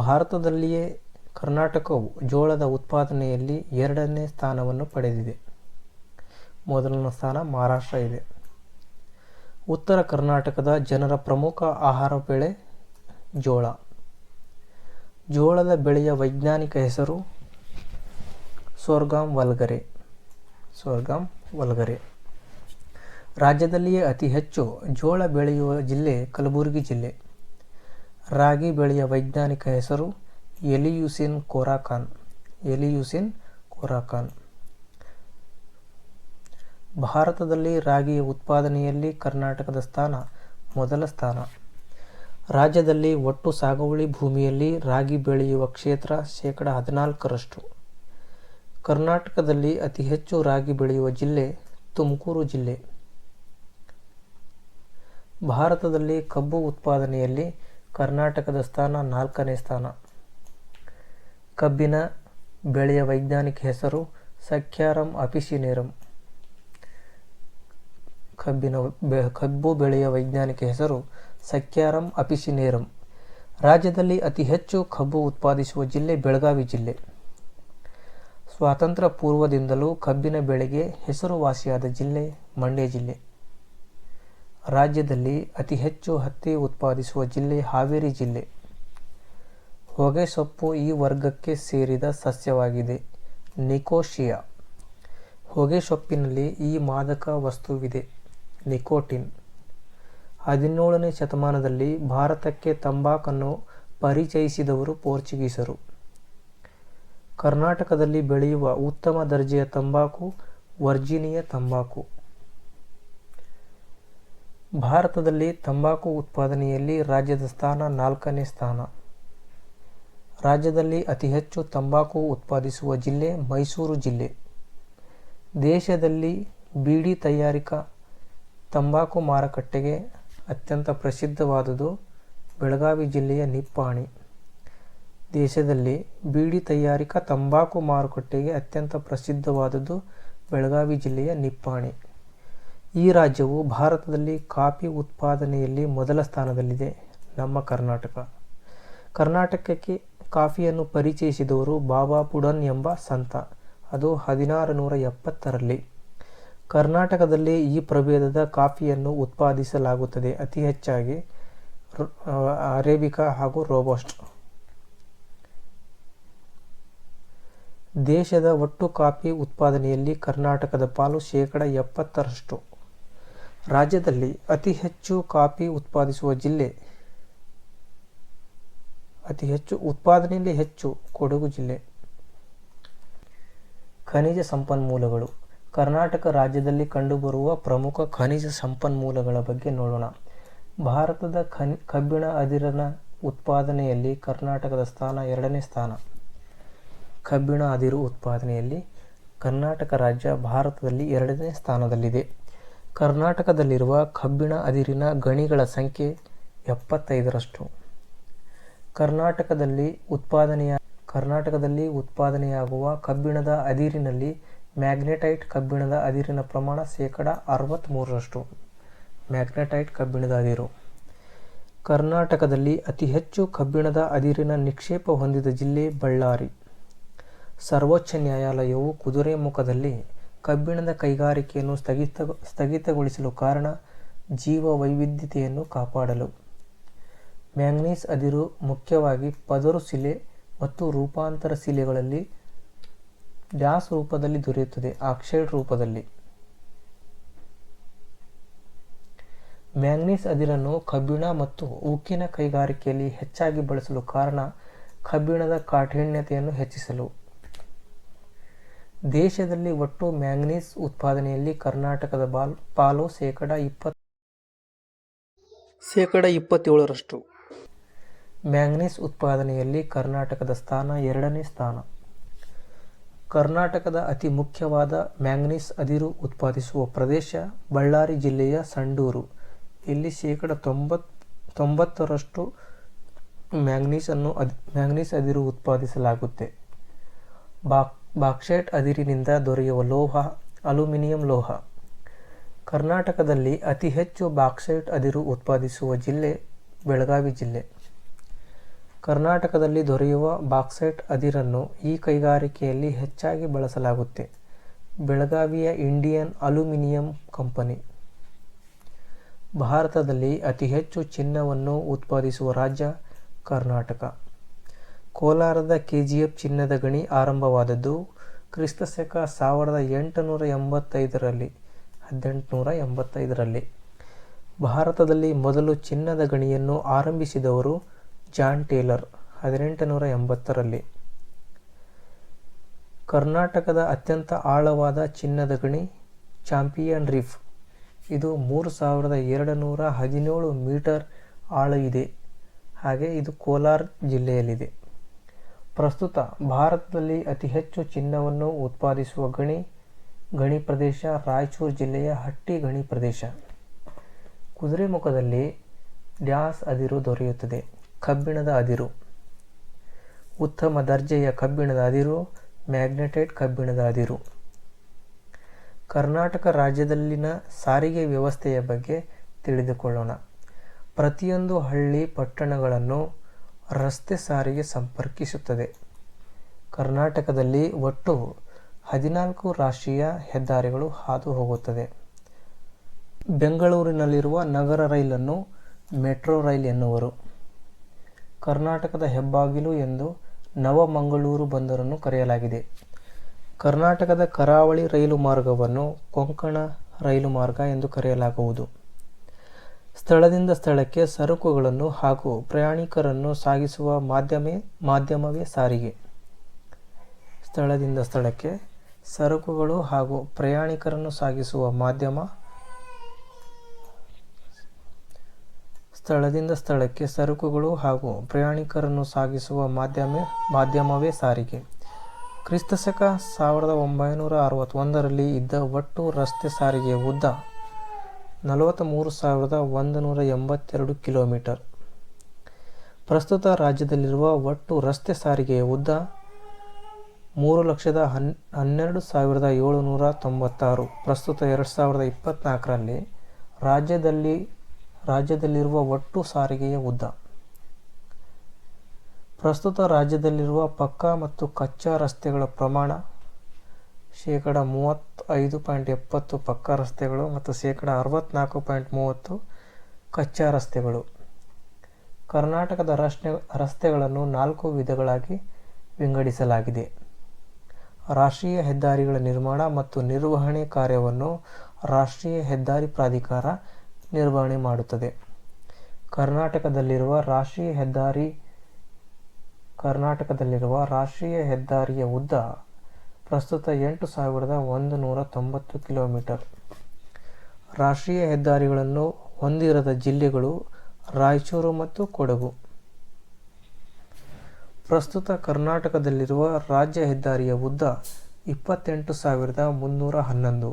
ಭಾರತದಲ್ಲಿಯೇ ಕರ್ನಾಟಕವು ಜೋಳದ ಉತ್ಪಾದನೆಯಲ್ಲಿ 2ನೇ ಸ್ಥಾನವನ್ನು ಪಡೆದಿದೆ. ಮೊದಲನೇ ಸ್ಥಾನ ಮಹಾರಾಷ್ಟ್ರ ಇದೆ. ಉತ್ತರ ಕರ್ನಾಟಕದ ಜನರ ಪ್ರಮುಖ ಆಹಾರ ಬೆಳೆ ಜೋಳ. ಜೋಳದ ಬೆಳೆಯ ವೈಜ್ಞಾನಿಕ ಹೆಸರು ಸೋರ್ಗಮ್ ವಲ್ಗರೆ. ರಾಜ್ಯದಲ್ಲಿಯೇ ಅತಿ ಹೆಚ್ಚು ಜೋಳ ಬೆಳೆಯುವ ಜಿಲ್ಲೆ ಕಲಬುರಗಿ ಜಿಲ್ಲೆ. ರಾಗಿ ಬೆಳೆಯ ವೈಜ್ಞಾನಿಕ ಹೆಸರು ಎಲಿಯೂಸಿನ್ ಕೊರಾಕಾನ್. ಭಾರತದಲ್ಲಿ ರಾಗಿಯ ಉತ್ಪಾದನೆಯಲ್ಲಿ ಕರ್ನಾಟಕದ ಸ್ಥಾನ ಮೊದಲ ಸ್ಥಾನ. ರಾಜ್ಯದಲ್ಲಿ ಒಟ್ಟು ಸಾಗುವಳಿ ಭೂಮಿಯಲ್ಲಿ ರಾಗಿ ಬೆಳೆಯುವ ಕ್ಷೇತ್ರ 14%. ಕರ್ನಾಟಕದಲ್ಲಿ ಅತಿ ಹೆಚ್ಚು ರಾಗಿ ಬೆಳೆಯುವ ಜಿಲ್ಲೆ ತುಮಕೂರು ಜಿಲ್ಲೆ. ಭಾರತದಲ್ಲಿ ಕಬ್ಬು ಉತ್ಪಾದನೆಯಲ್ಲಿ ಕರ್ನಾಟಕದ ಸ್ಥಾನ 4ನೇ ಸ್ಥಾನ. ಕಬ್ಬಿನ ಬೆಳೆಯ ವೈಜ್ಞಾನಿಕ ಹೆಸರು ಸಖ್ಯಾರಮ್ ಅಪಿಸಿನೇರಮ್. ಕಬ್ಬು ಬೆಳೆಯ ವೈಜ್ಞಾನಿಕ ಹೆಸರು ಸಖ್ಯಾರಮ್ ಅಪಿಸಿನೇರಮ್. ರಾಜ್ಯದಲ್ಲಿ ಅತಿ ಹೆಚ್ಚು ಕಬ್ಬು ಉತ್ಪಾದಿಸುವ ಜಿಲ್ಲೆ ಬೆಳಗಾವಿ ಜಿಲ್ಲೆ. ಸ್ವಾತಂತ್ರ್ಯ ಪೂರ್ವದಿಂದಲೂ ಕಬ್ಬಿನ ಬೆಳೆಗೆ ಹೆಸರುವಾಸಿಯಾದ ಜಿಲ್ಲೆ ಮಂಡ್ಯ ಜಿಲ್ಲೆ. ರಾಜ್ಯದಲ್ಲಿ ಅತಿ ಹೆಚ್ಚು ಹತ್ತಿ ಉತ್ಪಾದಿಸುವ ಜಿಲ್ಲೆ ಹಾವೇರಿ ಜಿಲ್ಲೆ. ಹೊಗೆಸೊಪ್ಪು ಈ ವರ್ಗಕ್ಕೆ ಸೇರಿದ ಸಸ್ಯವಾಗಿದೆ. ನಿಕೋಶಿಯಾ. ಹೊಗೆಸೊಪ್ಪಿನಲ್ಲಿ ಈ ಮಾದಕ ವಸ್ತುವಿದೆ, ನಿಕೋಟಿನ್. 17ನೇ ಶತಮಾನದಲ್ಲಿ ಭಾರತಕ್ಕೆ ತಂಬಾಕನ್ನು ಪರಿಚಯಿಸಿದವರು ಪೋರ್ಚುಗೀಸರು. ಕರ್ನಾಟಕದಲ್ಲಿ ಬೆಳೆಯುವ ಉತ್ತಮ ದರ್ಜೆಯ ತಂಬಾಕು ವರ್ಜೀನಿಯಾ ತಂಬಾಕು. ಭಾರತದಲ್ಲಿ ತಂಬಾಕು ಉತ್ಪಾದನೆಯಲ್ಲಿ ರಾಜ್ಯದ ಸ್ಥಾನ 4ನೇ ಸ್ಥಾನ. ರಾಜ್ಯದಲ್ಲಿ ಅತಿ ಹೆಚ್ಚು ತಂಬಾಕು ಉತ್ಪಾದಿಸುವ ಜಿಲ್ಲೆ ಮೈಸೂರು ಜಿಲ್ಲೆ. ದೇಶದಲ್ಲಿ ಬೀಡಿ ತಯಾರಿಕಾ ತಂಬಾಕು ಮಾರುಕಟ್ಟೆಗೆ ಅತ್ಯಂತ ಪ್ರಸಿದ್ಧವಾದುದು ಬೆಳಗಾವಿ ಜಿಲ್ಲೆಯ ನಿಪ್ಪಾಣಿ. ದೇಶದಲ್ಲಿ ಬೀಡಿ ತಯಾರಿಕಾ ತಂಬಾಕು ಮಾರುಕಟ್ಟೆಗೆ ಅತ್ಯಂತ ಪ್ರಸಿದ್ಧವಾದುದು ಬೆಳಗಾವಿ ಜಿಲ್ಲೆಯ ನಿಪ್ಪಾಣಿ. ಈ ರಾಜ್ಯವು ಭಾರತದಲ್ಲಿ ಕಾಫಿ ಉತ್ಪಾದನೆಯಲ್ಲಿ ಮೊದಲ ಸ್ಥಾನದಲ್ಲಿದೆ. ನಮ್ಮ ಕರ್ನಾಟಕಕ್ಕೆ ಕಾಫಿಯನ್ನು ಪರಿಚಯಿಸಿದವರು ಬಾಬಾ ಪುಡನ್ ಎಂಬ ಸಂತ. ಅದು 1670ರಲ್ಲಿ. ಕರ್ನಾಟಕದಲ್ಲಿ ಈ ಪ್ರಭೇದದ ಕಾಫಿಯನ್ನು ಉತ್ಪಾದಿಸಲಾಗುತ್ತದೆ. ಅತಿ ಹೆಚ್ಚಾಗಿ ಅರೇಬಿಕಾ ಹಾಗೂ ರೋಬಸ್ಟ. ದೇಶದ ಒಟ್ಟು ಕಾಫಿ ಉತ್ಪಾದನೆಯಲ್ಲಿ ಕರ್ನಾಟಕದ ಪಾಲು 70%. ರಾಜ್ಯದಲ್ಲಿ ಅತಿ ಹೆಚ್ಚು ಕಾಫಿ ಉತ್ಪಾದಿಸುವ ಜಿಲ್ಲೆ ಉತ್ಪಾದನೆಯಲ್ಲಿ ಹೆಚ್ಚು ಕೊಡಗು ಜಿಲ್ಲೆ. ಖನಿಜ ಸಂಪನ್ಮೂಲಗಳು. ಕರ್ನಾಟಕ ರಾಜ್ಯದಲ್ಲಿ ಕಂಡುಬರುವ ಪ್ರಮುಖ ಖನಿಜ ಸಂಪನ್ಮೂಲಗಳ ಬಗ್ಗೆ ನೋಡೋಣ. ಭಾರತದ ಕಬ್ಬಿಣ ಅದಿರಿನ ಉತ್ಪಾದನೆಯಲ್ಲಿ ಕರ್ನಾಟಕದ ಸ್ಥಾನ 2ನೇ ಸ್ಥಾನ. ಕಬ್ಬಿಣ ಅದಿರು ಉತ್ಪಾದನೆಯಲ್ಲಿ ಕರ್ನಾಟಕ ರಾಜ್ಯ ಭಾರತದಲ್ಲಿ 2ನೇ ಸ್ಥಾನದಲ್ಲಿದೆ. ಕರ್ನಾಟಕದಲ್ಲಿರುವ ಕಬ್ಬಿಣ ಅದಿರಿನ ಗಣಿಗಳ ಸಂಖ್ಯೆ 75ರಷ್ಟು. ಕರ್ನಾಟಕದಲ್ಲಿ ಉತ್ಪಾದನೆಯಾಗುವ ಕಬ್ಬಿಣದ ಅದಿರಿನಲ್ಲಿ ಮ್ಯಾಗ್ನೆಟೈಟ್ ಕಬ್ಬಿಣದ ಅದಿರಿನ ಪ್ರಮಾಣ 63%. ಮ್ಯಾಗ್ನೆಟೈಟ್ ಕಬ್ಬಿಣದ ಅದಿರು. ಕರ್ನಾಟಕದಲ್ಲಿ ಅತಿ ಹೆಚ್ಚು ಕಬ್ಬಿಣದ ಅದಿರಿನ ನಿಕ್ಷೇಪ ಹೊಂದಿದ ಜಿಲ್ಲೆ ಬಳ್ಳಾರಿ. ಸರ್ವೋಚ್ಚ ನ್ಯಾಯಾಲಯವು ಕುದುರೆಮುಖದಲ್ಲಿ ಕಬ್ಬಿಣದ ಕೈಗಾರಿಕೆಯನ್ನು ಸ್ಥಗಿತಗೊಳಿಸಲು ಕಾರಣ ಜೀವ ವೈವಿಧ್ಯತೆಯನ್ನು ಕಾಪಾಡಲು. ಮ್ಯಾಂಗನೀಸ್ ಅದಿರು ಮುಖ್ಯವಾಗಿ ಪದರು ಶಿಲೆ ಮತ್ತು ರೂಪಾಂತರ ಶಿಲೆಗಳಲ್ಲಿ ಡ್ಯಾಸ್ ರೂಪದಲ್ಲಿ ದೊರೆಯುತ್ತದೆ, ಆಕ್ಸೈಡ್ ರೂಪದಲ್ಲಿ. ಮ್ಯಾಂಗನೀಸ್ ಅದಿರನ್ನು ಕಬ್ಬಿಣ ಮತ್ತು ಉಕ್ಕಿನ ಕೈಗಾರಿಕೆಯಲ್ಲಿ ಹೆಚ್ಚಾಗಿ ಬಳಸಲು ಕಾರಣ ಕಬ್ಬಿಣದ ಕಾಠಿಣ್ಯತೆಯನ್ನು ಹೆಚ್ಚಿಸಲು. ದೇಶದಲ್ಲಿ ಒಟ್ಟು ಮ್ಯಾಂಗನೀಸ್ ಉತ್ಪಾದನೆಯಲ್ಲಿ ಕರ್ನಾಟಕದ ಪಾಲು 27%. ಮ್ಯಾಂಗನೀಸ್ ಉತ್ಪಾದನೆಯಲ್ಲಿ ಕರ್ನಾಟಕದ ಸ್ಥಾನ 2ನೇ ಸ್ಥಾನ. ಕರ್ನಾಟಕದ ಅತಿ ಮುಖ್ಯವಾದ ಮ್ಯಾಂಗನೀಸ್ ಅದಿರು ಉತ್ಪಾದಿಸುವ ಪ್ರದೇಶ ಬಳ್ಳಾರಿ ಜಿಲ್ಲೆಯ ಸಂಡೂರು. ಇಲ್ಲಿ 90% ಮ್ಯಾಂಗನೀಸ್ ಅದಿರು ಉತ್ಪಾದಿಸಲಾಗುತ್ತೆ. ಬಾಕ್ಸೈಟ್ ಅದಿರಿನಿಂದ ದೊರೆಯುವ ಲೋಹ ಅಲ್ಯೂಮಿನಿಯಂ ಲೋಹ. ಕರ್ನಾಟಕದಲ್ಲಿ ಅತಿ ಹೆಚ್ಚು ಬಾಕ್ಸೈಟ್ ಅದಿರು ಉತ್ಪಾದಿಸುವ ಜಿಲ್ಲೆ ಬೆಳಗಾವಿ ಜಿಲ್ಲೆ. ಕರ್ನಾಟಕದಲ್ಲಿ ದೊರೆಯುವ ಬಾಕ್ಸೈಟ್ ಅದಿರನ್ನು ಈ ಕೈಗಾರಿಕೆಯಲ್ಲಿ ಹೆಚ್ಚಾಗಿ ಬಳಸಲಾಗುತ್ತೆ. ಬೆಳಗಾವಿಯ ಇಂಡಿಯನ್ ಅಲ್ಯೂಮಿನಿಯಂ ಕಂಪನಿ. ಭಾರತದಲ್ಲಿ ಅತಿ ಹೆಚ್ಚು ಚಿನ್ನವನ್ನು ಉತ್ಪಾದಿಸುವ ರಾಜ್ಯ ಕರ್ನಾಟಕ. ಕೋಲಾರದ KGF ಚಿನ್ನದ ಗಣಿ ಆರಂಭವಾದದ್ದು ಕ್ರಿಸ್ತಶಕ 1885ರಲ್ಲಿ. ಭಾರತದಲ್ಲಿ ಮೊದಲು ಚಿನ್ನದ ಗಣಿಯನ್ನು ಆರಂಭಿಸಿದವರು ಜಾನ್ ಟೇಲರ್ 1880ರಲ್ಲಿ. ಕರ್ನಾಟಕದ ಅತ್ಯಂತ ಆಳವಾದ ಚಿನ್ನದ ಗಣಿ ಚಾಂಪಿಯನ್ ರೀಫ್. ಇದು 3217 ಮೀಟರ್ ಆಳ ಇದೆ. ಹಾಗೆ ಇದು ಕೋಲಾರ ಜಿಲ್ಲೆಯಲ್ಲಿದೆ. ಪ್ರಸ್ತುತ ಭಾರತದಲ್ಲಿ ಅತಿ ಹೆಚ್ಚು ಚಿನ್ನವನ್ನು ಉತ್ಪಾದಿಸುವ ಗಣಿ ಪ್ರದೇಶ ರಾಯಚೂರು ಜಿಲ್ಲೆಯ ಹಟ್ಟಿ ಗಣಿ ಪ್ರದೇಶ. ಕುದುರೆಮುಖದಲ್ಲಿ ಡ್ಯಾಸ್ ಅದಿರು ದೊರೆಯುತ್ತದೆ. ಕಬ್ಬಿಣದ ಅದಿರು. ಉತ್ತಮ ದರ್ಜೆಯ ಕಬ್ಬಿಣದ ಅದಿರು ಮ್ಯಾಗ್ನೆಟೈಟ್ ಕಬ್ಬಿಣದ ಅದಿರು. ಕರ್ನಾಟಕ ರಾಜ್ಯದಲ್ಲಿನ ಸಾರಿಗೆ ವ್ಯವಸ್ಥೆಯ ಬಗ್ಗೆ ತಿಳಿದುಕೊಳ್ಳೋಣ. ಪ್ರತಿಯೊಂದು ಹಳ್ಳಿ ಪಟ್ಟಣಗಳನ್ನು ರಸ್ತೆ ಸಾರಿಗೆ ಸಂಪರ್ಕಿಸುತ್ತದೆ. ಕರ್ನಾಟಕದಲ್ಲಿ ಒಟ್ಟು 14 ರಾಷ್ಟ್ರೀಯ ಹೆದ್ದಾರಿಗಳು ಹಾದು ಹೋಗುತ್ತದೆ. ಬೆಂಗಳೂರಿನಲ್ಲಿರುವ ನಗರ ರೈಲನ್ನು ಮೆಟ್ರೋ ರೈಲ್ ಎನ್ನುವರು. ಕರ್ನಾಟಕದ ಹೆಬ್ಬಾಗಿಲು ಎಂದು ನವಮಂಗಳೂರು ಬಂದರನ್ನು ಕರೆಯಲಾಗಿದೆ. ಕರ್ನಾಟಕದ ಕರಾವಳಿ ರೈಲು ಮಾರ್ಗವನ್ನು ಕೊಂಕಣ ರೈಲು ಮಾರ್ಗ ಎಂದು ಕರೆಯಲಾಗುವುದು. ಸ್ಥಳದಿಂದ ಸ್ಥಳಕ್ಕೆ ಸರಕುಗಳನ್ನು ಹಾಗೂ ಪ್ರಯಾಣಿಕರನ್ನು ಸಾಗಿಸುವ ಮಾಧ್ಯಮವೇ ಸಾರಿಗೆ. ಸ್ಥಳದಿಂದ ಸ್ಥಳಕ್ಕೆ ಸರಕುಗಳು ಹಾಗೂ ಪ್ರಯಾಣಿಕರನ್ನು ಸಾಗಿಸುವ ಸ್ಥಳದಿಂದ ಸ್ಥಳಕ್ಕೆ ಸರಕುಗಳು ಹಾಗೂ ಪ್ರಯಾಣಿಕರನ್ನು ಸಾಗಿಸುವ ಮಾಧ್ಯಮವೇ ಸಾರಿಗೆ. ಕ್ರಿಸ್ತಶಕ 1961ರಲ್ಲಿ ಇದ್ದ ಒಟ್ಟು ರಸ್ತೆ ಸಾರಿಗೆಯ ಉದ್ದ 43,182 ಕಿಲೋಮೀಟರ್. ಪ್ರಸ್ತುತ ರಾಜ್ಯದಲ್ಲಿರುವ ಒಟ್ಟು ರಸ್ತೆ ಸಾರಿಗೆಯ ಉದ್ದ 3,12,796. ಪ್ರಸ್ತುತ 2024ರಲ್ಲಿ ರಾಜ್ಯದಲ್ಲಿರುವ ಒಟ್ಟು ಸಾರಿಗೆಯ ಉದ್ದ. ಪ್ರಸ್ತುತ ರಾಜ್ಯದಲ್ಲಿರುವ ಪಕ್ಕಾ ಮತ್ತು ಕಚ್ಚಾ ರಸ್ತೆಗಳ ಪ್ರಮಾಣ 35.70% ಪಕ್ಕಾ ರಸ್ತೆಗಳು ಮತ್ತು 64.30% ಕಚ್ಚಾ ರಸ್ತೆಗಳು. ಕರ್ನಾಟಕದ ರಸ್ತೆಗಳನ್ನು 4 ವಿಧಗಳಾಗಿ ವಿಂಗಡಿಸಲಾಗಿದೆ. ರಾಷ್ಟ್ರೀಯ ಹೆದ್ದಾರಿಗಳ ನಿರ್ಮಾಣ ಮತ್ತು ನಿರ್ವಹಣೆ ಕಾರ್ಯವನ್ನು ರಾಷ್ಟ್ರೀಯ ಹೆದ್ದಾರಿ ಪ್ರಾಧಿಕಾರ ನಿರ್ವಹಣೆ ಮಾಡುತ್ತದೆ. ಕರ್ನಾಟಕದಲ್ಲಿರುವ ರಾಷ್ಟ್ರೀಯ ಹೆದ್ದಾರಿಯ ಉದ್ದ ಪ್ರಸ್ತುತ 8,190 ಕಿಲೋಮೀಟರ್. ರಾಷ್ಟ್ರೀಯ ಹೆದ್ದಾರಿಗಳನ್ನು ಹೊಂದಿರದ ಜಿಲ್ಲೆಗಳು ರಾಯಚೂರು ಮತ್ತು ಕೊಡಗು. ಪ್ರಸ್ತುತ ಕರ್ನಾಟಕದಲ್ಲಿರುವ ರಾಜ್ಯ ಹೆದ್ದಾರಿಯ ಉದ್ದ 28,311.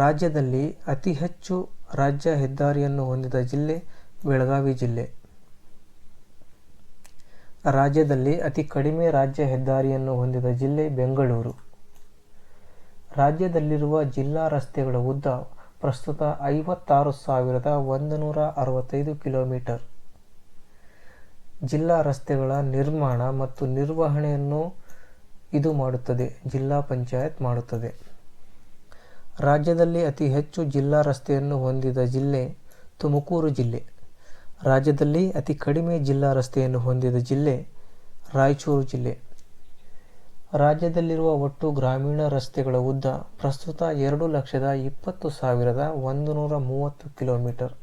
ರಾಜ್ಯದಲ್ಲಿ ಅತಿ ಹೆಚ್ಚು ರಾಜ್ಯ ಹೆದ್ದಾರಿಯನ್ನು ಹೊಂದಿದ ಜಿಲ್ಲೆ ಬೆಳಗಾವಿ ಜಿಲ್ಲೆ. ರಾಜ್ಯದಲ್ಲಿ ಅತಿ ಕಡಿಮೆ ರಾಜ್ಯ ಹೆದ್ದಾರಿಯನ್ನು ಹೊಂದಿದ ಜಿಲ್ಲೆ ಬೆಂಗಳೂರು. ರಾಜ್ಯದಲ್ಲಿರುವ ಜಿಲ್ಲಾ ರಸ್ತೆಗಳ ಉದ್ದ ಪ್ರಸ್ತುತ 56,165 ಕಿಲೋಮೀಟರ್. ಜಿಲ್ಲಾ ರಸ್ತೆಗಳ ನಿರ್ಮಾಣ ಮತ್ತು ನಿರ್ವಹಣೆಯನ್ನು ಇದು ಮಾಡುತ್ತದೆ, ಜಿಲ್ಲಾ ಪಂಚಾಯತ್ ಮಾಡುತ್ತದೆ. ರಾಜ್ಯದಲ್ಲಿ ಅತಿ ಹೆಚ್ಚು ಜಿಲ್ಲಾ ರಸ್ತೆಯನ್ನು ಹೊಂದಿದ ಜಿಲ್ಲೆ ತುಮಕೂರು ಜಿಲ್ಲೆ. ರಾಜ್ಯದಲ್ಲಿ ಅತಿ ಕಡಿಮೆ ಜಿಲ್ಲಾ ರಸ್ತೆಯನ್ನು ಹೊಂದಿದ ಜಿಲ್ಲೆ ರಾಯಚೂರು ಜಿಲ್ಲೆ. ರಾಜ್ಯದಲ್ಲಿರುವ ಒಟ್ಟು ಗ್ರಾಮೀಣ ರಸ್ತೆಗಳ ಉದ್ದ ಪ್ರಸ್ತುತ 2,20,130 ಕಿಲೋಮೀಟರ್.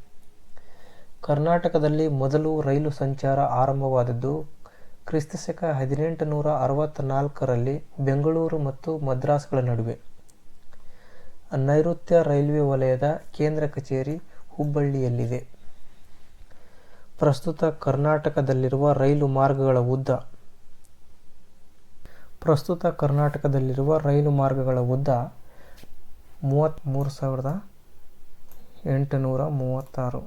ಕರ್ನಾಟಕದಲ್ಲಿ ಮೊದಲು ರೈಲು ಸಂಚಾರ ಆರಂಭವಾದದ್ದು ಕ್ರಿಸ್ತಶಕ 1864ರಲ್ಲಿ ಬೆಂಗಳೂರು ಮತ್ತು ಮದ್ರಾಸ್ಗಳ ನಡುವೆ. ನೈಋತ್ಯ ರೈಲ್ವೆ ವಲಯದ ಕೇಂದ್ರ ಕಚೇರಿ ಹುಬ್ಬಳ್ಳಿಯಲ್ಲಿದೆ. ಪ್ರಸ್ತುತ ಕರ್ನಾಟಕದಲ್ಲಿರುವ ರೈಲು ಮಾರ್ಗಗಳ ಉದ್ದ 33,836.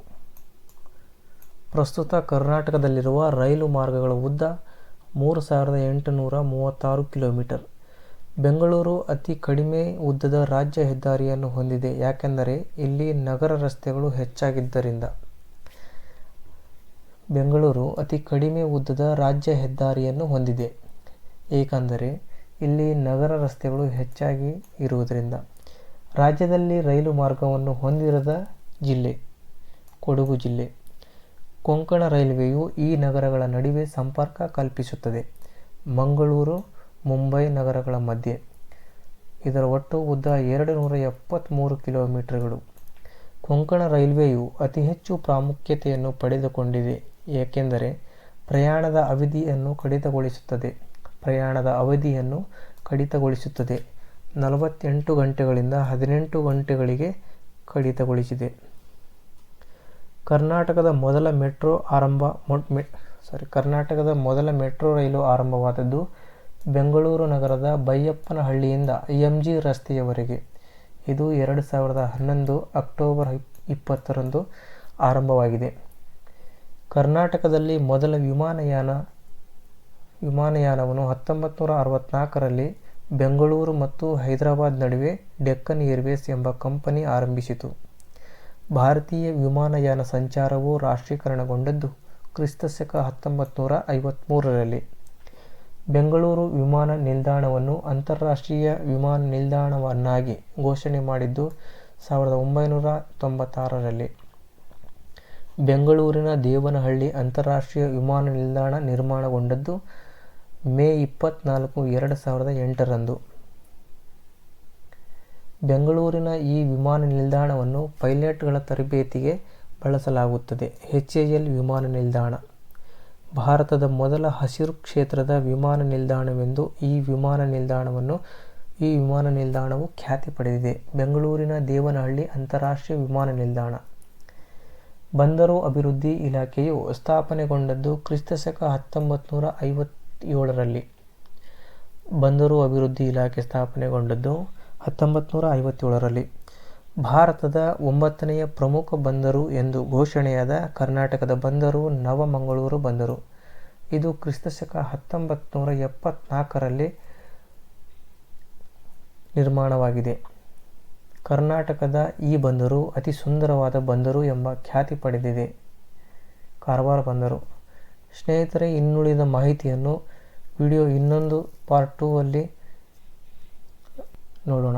ಪ್ರಸ್ತುತ ಕರ್ನಾಟಕದಲ್ಲಿರುವ ರೈಲು ಮಾರ್ಗಗಳ ಉದ್ದ 3,836 ಕಿಲೋಮೀಟರ್. ಬೆಂಗಳೂರು ಅತಿ ಕಡಿಮೆ ಉದ್ದದ ರಾಜ್ಯ ಹೆದ್ದಾರಿಯನ್ನು ಹೊಂದಿದೆ, ಯಾಕೆಂದರೆ ಇಲ್ಲಿ ನಗರ ರಸ್ತೆಗಳು ಹೆಚ್ಚಾಗಿದ್ದರಿಂದ. ಬೆಂಗಳೂರು ಅತಿ ಕಡಿಮೆ ಉದ್ದದ ರಾಜ್ಯ ಹೆದ್ದಾರಿಯನ್ನು ಹೊಂದಿದೆ, ಏಕೆಂದರೆ ಇಲ್ಲಿ ನಗರ ರಸ್ತೆಗಳು ಹೆಚ್ಚಾಗಿ ಇರುವುದರಿಂದ. ರಾಜ್ಯದಲ್ಲಿ ರೈಲು ಮಾರ್ಗವನ್ನು ಹೊಂದಿರದ ಜಿಲ್ಲೆ ಕೊಡಗು ಜಿಲ್ಲೆ. ಕೊಂಕಣ ರೈಲ್ವೆಯು ಈ ನಗರಗಳ ನಡುವೆ ಸಂಪರ್ಕ ಕಲ್ಪಿಸುತ್ತದೆ, ಮಂಗಳೂರು ಮುಂಬೈ ನಗರಗಳ ಮಧ್ಯೆ. ಇದರ ಒಟ್ಟು ಉದ್ದ 273 ಕಿಲೋಮೀಟರ್ಗಳು. ಕೊಂಕಣ ರೈಲ್ವೆಯು ಅತಿ ಹೆಚ್ಚು ಪ್ರಾಮುಖ್ಯತೆಯನ್ನು ಪಡೆದುಕೊಂಡಿದೆ, ಏಕೆಂದರೆ ಪ್ರಯಾಣದ ಅವಧಿಯನ್ನು ಕಡಿತಗೊಳಿಸುತ್ತದೆ. 48 ಗಂಟೆಗಳಿಂದ 18 ಗಂಟೆಗಳಿಗೆ ಕಡಿತಗೊಳಿಸಿದೆ. ಕರ್ನಾಟಕದ ಮೊದಲ ಮೆಟ್ರೋ ರೈಲು ಆರಂಭವಾದದ್ದು ಬೆಂಗಳೂರು ನಗರದ ಬೈಯಪ್ಪನಹಳ್ಳಿಯಿಂದ MG ರಸ್ತೆಯವರೆಗೆ. ಇದು 2011 ಅಕ್ಟೋಬರ್ 20ರಂದು ಆರಂಭವಾಗಿದೆ. ಕರ್ನಾಟಕದಲ್ಲಿ ಮೊದಲ ವಿಮಾನಯಾನವನ್ನು 1964ರಲ್ಲಿ ಬೆಂಗಳೂರು ಮತ್ತು ಹೈದರಾಬಾದ್ ನಡುವೆ ಡೆಕ್ಕನ್ ಏರ್ವೇಸ್ ಎಂಬ ಕಂಪನಿ ಆರಂಭಿಸಿತು. ಭಾರತೀಯ ವಿಮಾನಯಾನ ಸಂಚಾರವು ರಾಷ್ಟ್ರೀಕರಣಗೊಂಡದ್ದು ಕ್ರಿಸ್ತಶಕ 1953ರಲ್ಲಿ. ಬೆಂಗಳೂರು ವಿಮಾನ ನಿಲ್ದಾಣವನ್ನು ಅಂತಾರಾಷ್ಟ್ರೀಯ ವಿಮಾನ ನಿಲ್ದಾಣವನ್ನಾಗಿ ಘೋಷಣೆ ಮಾಡಿದ್ದು 1996ರಲ್ಲಿ. ಬೆಂಗಳೂರಿನ ದೇವನಹಳ್ಳಿ ಅಂತಾರಾಷ್ಟ್ರೀಯ ವಿಮಾನ ನಿಲ್ದಾಣ ನಿರ್ಮಾಣಗೊಂಡದ್ದು ಮೇ 24, 2008ರಂದು. ಬೆಂಗಳೂರಿನ ಈ ವಿಮಾನ ನಿಲ್ದಾಣವನ್ನು ಪೈಲಟ್ಗಳ ತರಬೇತಿಗೆ ಬಳಸಲಾಗುತ್ತದೆ. HAL ವಿಮಾನ ನಿಲ್ದಾಣ ಭಾರತದ ಮೊದಲ ಹಸಿರು ಕ್ಷೇತ್ರದ ವಿಮಾನ ನಿಲ್ದಾಣವೆಂದು ಈ ವಿಮಾನ ನಿಲ್ದಾಣವು ಖ್ಯಾತಿ ಪಡೆದಿದೆ. ಬೆಂಗಳೂರಿನ ದೇವನಹಳ್ಳಿ ಅಂತಾರಾಷ್ಟ್ರೀಯ ವಿಮಾನ ನಿಲ್ದಾಣ. ಬಂದರು ಅಭಿವೃದ್ಧಿ ಇಲಾಖೆಯು ಸ್ಥಾಪನೆಗೊಂಡದ್ದು ಕ್ರಿಸ್ತಶಕ 1957ರಲ್ಲಿ. ಬಂದರು ಅಭಿವೃದ್ಧಿ ಇಲಾಖೆ ಸ್ಥಾಪನೆಗೊಂಡದ್ದು 1957ರಲ್ಲಿ. ಭಾರತದ 9ನೆಯ ಪ್ರಮುಖ ಬಂದರು ಎಂದು ಘೋಷಣೆಯಾದ ಕರ್ನಾಟಕದ ಬಂದರು ನವಮಂಗಳೂರು ಬಂದರು. ಇದು ಕ್ರಿಸ್ತಶಕ 1974ರಲ್ಲಿ ನಿರ್ಮಾಣವಾಗಿದೆ. ಕರ್ನಾಟಕದ ಈ ಬಂದರು ಅತಿ ಸುಂದರವಾದ ಬಂದರು ಎಂಬ ಖ್ಯಾತಿ ಪಡೆದಿದೆ. ಕಾರವಾರ ಬಂದರು. ಸ್ನೇಹಿತರೆ, ಇನ್ನುಳಿದ ಮಾಹಿತಿಯನ್ನು ವಿಡಿಯೋ ಇನ್ನೊಂದು ಪಾರ್ಟ್ 2 ಅಲ್ಲಿ ನೋಡೋಣ.